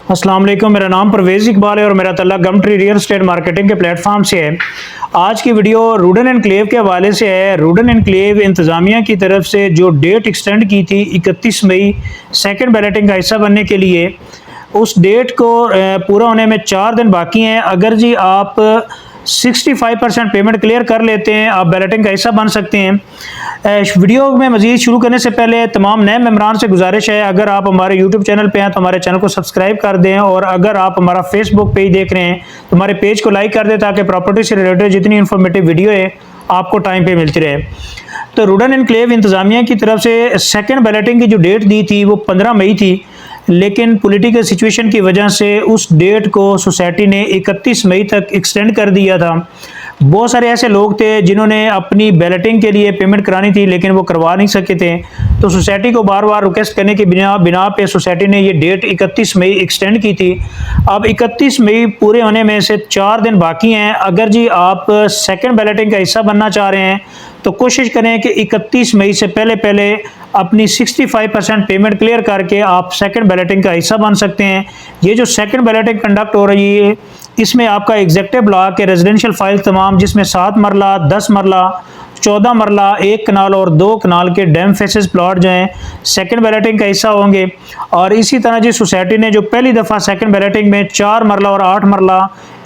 अस्सलाम वालेकुम, मेरा नाम परवेज़ इकबाल है और मेरा तल्लुक़ गमट्री रियल एस्टेट मार्केटिंग के प्लेटफॉर्म से है। आज की वीडियो रूडन एनक्लेव के हवाले से है। रूडन एनक्लेव इंतज़ामिया की तरफ से जो डेट एक्सटेंड की थी 31 मई सेकंड बैलेटिंग का हिस्सा बनने के लिए, उस डेट को पूरा होने में 4 दिन बाकी हैं। अगर जी आप 65% पेमेंट क्लियर कर लेते हैं, आप बैलेटिंग का हिस्सा बन सकते हैं। वीडियो में मज़ीद शुरू करने से पहले तमाम नए मेम्बरान से गुजारिश है, अगर आप हमारे यूट्यूब चैनल पे हैं तो हमारे चैनल को सब्सक्राइब कर दें, और अगर आप हमारा फेसबुक पेज देख रहे हैं तो हमारे पेज को लाइक कर दें ताकि प्रॉपर्टी से रिलेटेड जितनी इन्फॉर्मेटिव वीडियो है आपको टाइम पे मिलती रहे। तो रूडन एनक्लेव इंतज़ामिया की तरफ से सेकेंड बैलेटिंग की जो डेट दी थी वो 15 मई थी, लेकिन पॉलिटिकल सिचुएशन की वजह से उस डेट को सोसाइटी ने 31 मई तक एक्सटेंड कर दिया था। बहुत सारे ऐसे लोग थे जिन्होंने अपनी बैलेटिंग के लिए पेमेंट करानी थी लेकिन वो करवा नहीं सके थे, तो सोसाइटी को बार बार रिक्वेस्ट करने के बिना पे सोसाइटी ने ये डेट 31 मई एक्सटेंड की थी। अब 31 मई पूरे होने में से 4 दिन बाकी हैं। अगर जी आप सेकंड बैलेटिंग का हिस्सा बनना चाह रहे हैं तो कोशिश करें कि 31 मई से पहले अपनी 65% पेमेंट क्लियर करके आप सेकंड बैलेटिंग का हिस्सा बन सकते हैं। ये जो सेकंड बैलेटिंग कंडक्ट हो रही है, इसमें आपका एग्जेक्टिव ब्लॉक के रेजिडेंशियल फाइल तमाम, जिसमें 7 मरला, 10 मरला, 14 मरला, 1 कनाल और 2 कनाल के डैम फेसेस प्लॉट जो हैं सेकंड बैलेटिंग का हिस्सा होंगे। और इसी तरह जी सोसाइटी ने जो पहली दफ़ा सेकंड बैलेटिंग में 4 मरला और 8 मरला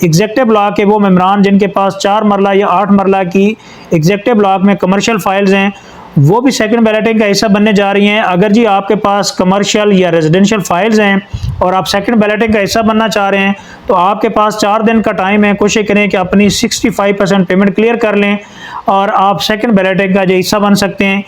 एग्जेक्टिव ब्लॉक के वो मेम्बरान जिनके पास 4 मरला या 8 मरला की एग्जेक्टिव ब्लॉक में कमर्शियल फाइल्स हैं, वो भी सेकंड बैलेटिंग का हिस्सा बनने जा रही हैं। अगर जी आपके पास कमर्शियल या रेजिडेंशियल फाइल्स हैं और आप सेकंड बैलेटिंग का हिस्सा बनना चाह रहे हैं तो आपके पास 4 दिन का टाइम है। कोशिश करें कि अपनी 65% पेमेंट क्लियर कर लें और आप सेकंड बैलेटिंग का जो हिस्सा बन सकते हैं।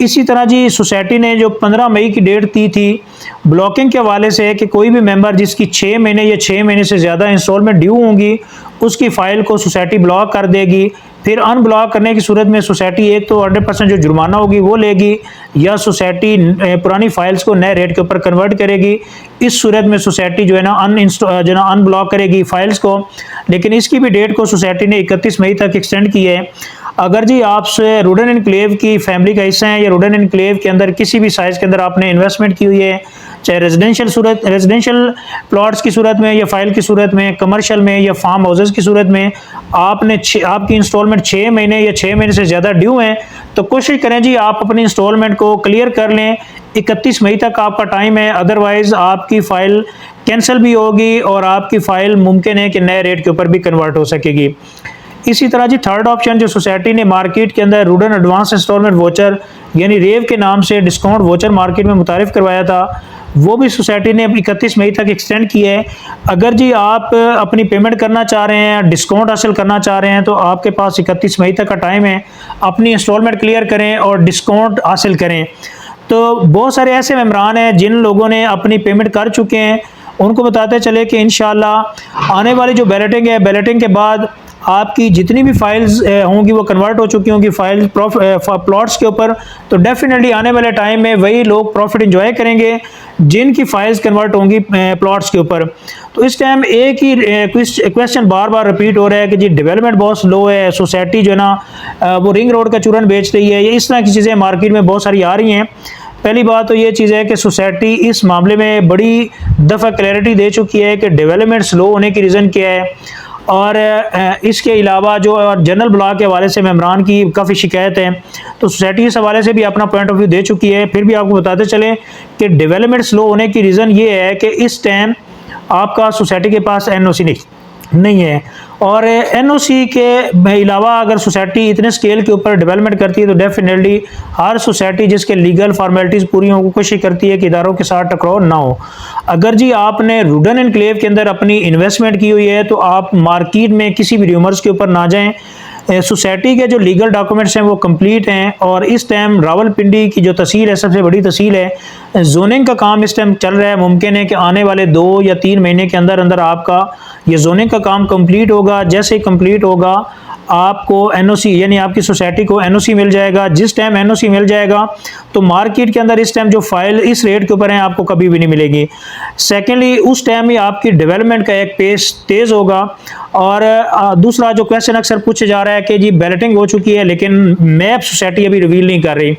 इसी तरह जी सोसाइटी ने जो 15 मई की डेट दी थी ब्लॉकिंग के हवाले से, कि कोई भी मेंबर जिसकी 6 महीने या 6 महीने से ज़्यादा इंस्टॉलमेंट ड्यू होंगी उसकी फ़ाइल को सोसाइटी ब्लॉक कर देगी। फिर अनब्लॉक करने की सूरत में सोसाइटी एक तो 100% जो जुर्माना होगी वो लेगी, या सोसाइटी पुरानी फाइल्स को नए रेट के ऊपर कन्वर्ट करेगी। इस सूरत में सोसाइटी जो है ना अनब्लॉक करेगी फाइल्स को। लेकिन इसकी भी डेट को सोसाइटी ने 31 मई तक एक्सटेंड की है। अगर जी आप रूडन एनक्लेव की फैमिली का हिस्सा है या रूडन एनक्लेव के अंदर किसी भी साइज़ के अंदर आपने इन्वेस्टमेंट की हुई है, चाहे रेजिडेंशियल प्लॉट्स की सूरत में या फाइल की सूरत में, कमर्शियल में या फार्म हाउसेस की सूरत में, आपकी इंस्टॉलमेंट 6 महीने या 6 महीने से ज़्यादा ड्यू हैं, तो कोशिश करें जी आप अपनी इंस्टॉलमेंट को क्लियर कर लें। 31 मई तक आपका टाइम है, अदरवाइज़ आपकी फ़ाइल कैंसिल भी होगी और आपकी फ़ाइल मुमकिन है कि नए रेट के ऊपर भी कन्वर्ट हो सकेगी। इसी तरह जी थर्ड ऑप्शन जो सोसाइटी ने मार्केट के अंदर रूडन एडवांस इंस्टॉलमेंट वोचर यानी रेव के नाम से डिस्काउंट वोचर मार्केट में मुतारिफ करवाया था, वो भी सोसाइटी ने 31 मई तक एक्सटेंड की है। अगर जी आप अपनी पेमेंट करना चाह रहे हैं, डिस्काउंट हासिल करना चाह रहे हैं, तो आपके पास 31 मई तक का टाइम है। अपनी इंस्टॉलमेंट क्लियर करें और डिस्काउंट हासिल करें। तो बहुत सारे ऐसे मेम्बरान हैं जिन लोगों ने अपनी पेमेंट कर चुके हैं, उनको बताते चले कि इंशाल्लाह आने वाली जो बैलेटिंग है, बैलेटिंग के बाद आपकी जितनी भी फाइल्स होंगी वो कन्वर्ट हो चुकी होंगी फाइल प्लॉट्स के ऊपर, तो डेफिनेटली आने वाले टाइम में वही लोग प्रॉफिट एंजॉय करेंगे जिनकी फाइल्स कन्वर्ट होंगी प्लॉट्स के ऊपर। तो इस टाइम एक ही क्वेश्चन बार बार रिपीट हो रहा है कि जी डेवलपमेंट बहुत स्लो है, सोसाइटी जो है ना वो रिंग रोड का चूरन बेच रही है, ये इस तरह की चीज़ें मार्केट में बहुत सारी आ रही हैं। पहली बात तो ये चीज़ है कि सोसाइटी इस मामले में बड़ी दफ़ा क्लैरिटी दे चुकी है कि डेवलपमेंट स्लो होने की रीज़न क्या है, और इसके अलावा जो जनरल ब्लॉक के हवाले से मेम्बरान की काफ़ी शिकायत है, तो सोसाइटी इस हवाले से भी अपना पॉइंट ऑफ व्यू दे चुकी है। फिर भी आपको बताते चलें कि डेवलपमेंट स्लो होने की रीज़न ये है कि इस टाइम आपका सोसाइटी के पास एनओसी नहीं है, और एनओसी के अलावा अगर सोसाइटी इतने स्केल के ऊपर डेवलपमेंट करती है तो डेफिनेटली हर सोसाइटी जिसके लीगल फार्मेलिटीज़ पूरी हों कोशिश करती है कि इदारों के साथ टकराव ना हो। अगर जी आपने रूडन एनक्लेव के अंदर अपनी इन्वेस्टमेंट की हुई है तो आप मार्केट में किसी भी र्यूमर्स के ऊपर ना जाएं। सोसाइटी के जो लीगल डॉक्यूमेंट्स हैं वो कंप्लीट हैं, और इस टाइम रावलपिंडी की जो तहसील है सबसे बड़ी तहसील है, जोनिंग का काम इस टाइम चल रहा है। मुमकिन है कि आने वाले 2 या 3 महीने के अंदर अंदर आपका ये जोनिंग का काम कंप्लीट होगा। जैसे ही कंप्लीट होगा आपको एनओसी यानी आपकी सोसाइटी को एनओसी मिल जाएगा। जिस टाइम एनओसी मिल जाएगा तो मार्केट के अंदर इस टाइम जो फाइल इस रेट के ऊपर है आपको कभी भी नहीं मिलेगी। सेकेंडली उस टाइम ही आपकी डेवलपमेंट का एक पेस तेज़ होगा। और दूसरा जो क्वेश्चन अक्सर पूछा जा रहा है कि जी बैलेटिंग हो चुकी है लेकिन मैप सोसाइटी अभी रिवील नहीं कर रही,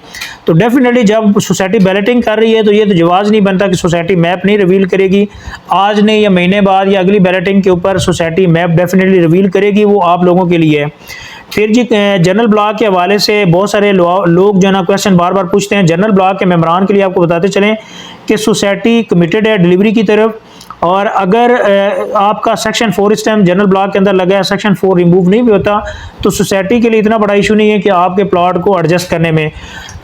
तो डेफिनेटली जब सोसाइटी बैलेटिंग कर रही है तो ये तो जवाज़ नहीं बनता कि सोसाइटी मैप नहीं रिवील करेगी। आज नहीं या महीने बाद या अगली बैलेटिंग के ऊपर सोसाइटी मैप डेफिनेटली रिवील करेगी, वो आप लोगों के लिए है। फिर जी जनरल ब्लॉक के हवाले से बहुत सारे लोग जो ना क्वेश्चन बार बार पूछते हैं। जनरल ब्लॉक के मेंबरान के लिए आपको बताते चलें कि सोसाइटी कमिटेड है डिलीवरी की तरफ, और अगर आपका सेक्शन 4 इस टाइम जनरल ब्लॉक के अंदर लगा है, सेक्शन 4 रिमूव नहीं भी होता तो सोसाइटी के लिए इतना बड़ा इशू नहीं है कि आपके प्लॉट को एडजस्ट करने में।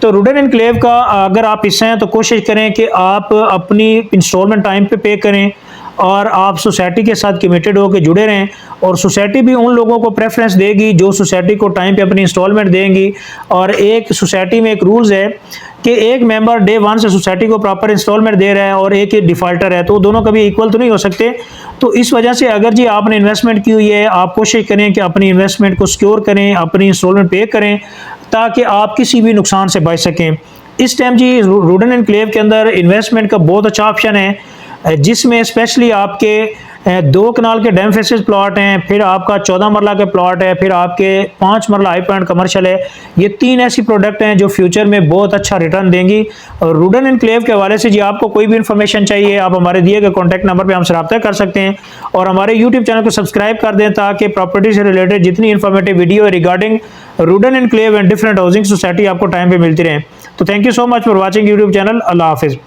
तो रुडन एनक्लेव का अगर आप हिस्सा हैं तो कोशिश करें कि आप अपनी इंस्टॉलमेंट टाइम पे करें और आप सोसाइटी के साथ कमिटेड होकर जुड़े रहें, और सोसाइटी भी उन लोगों को प्रेफरेंस देगी जो सोसाइटी को टाइम पे अपनी इंस्टॉलमेंट देंगी। और एक सोसाइटी में एक रूल्स है कि एक मेंबर डे 1 से सोसाइटी को प्रॉपर इंस्टॉलमेंट दे रहा है और एक डिफ़ॉल्टर है, तो दोनों कभी इक्वल तो नहीं हो सकते। तो इस वजह से अगर जी आपने इन्वेस्टमेंट की हुई है, आप कोशिश करें कि अपनी इन्वेस्टमेंट को सिक्योर करें, अपनी इंस्टॉलमेंट पे करें ताकि आप किसी भी नुकसान से बच सकें। इस टाइम जी रुडन एनक्लेव के अंदर इन्वेस्टमेंट का बहुत अच्छा ऑप्शन है, जिसमें स्पेशली आपके 2 कनाल के डैम फेसेस प्लॉट हैं, फिर आपका 14 मरला के प्लॉट है, फिर आपके 5 मरला हाई पॉइंट कमर्शियल है। ये 3 ऐसी प्रोडक्ट हैं जो फ्यूचर में बहुत अच्छा रिटर्न देंगी। और रुडन एनक्लेव के हवाले से जी आपको कोई भी इन्फॉर्मेशन चाहिए आप हमारे दिए गए कॉन्टैक्ट नंबर पर हमसे रब्ता कर सकते हैं, और हमारे यूट्यूब चैनल को सब्सक्राइब कर दें ताकि प्रॉपर्टी से रिलेटेड जितनी इन्फॉर्मेटिव वीडियो रिगार्डिंग रुडन enclave and different housing society आपको टाइम पर मिलती रहे। तो thank you so much for watching YouTube channel. अल्लाह हाफिज़।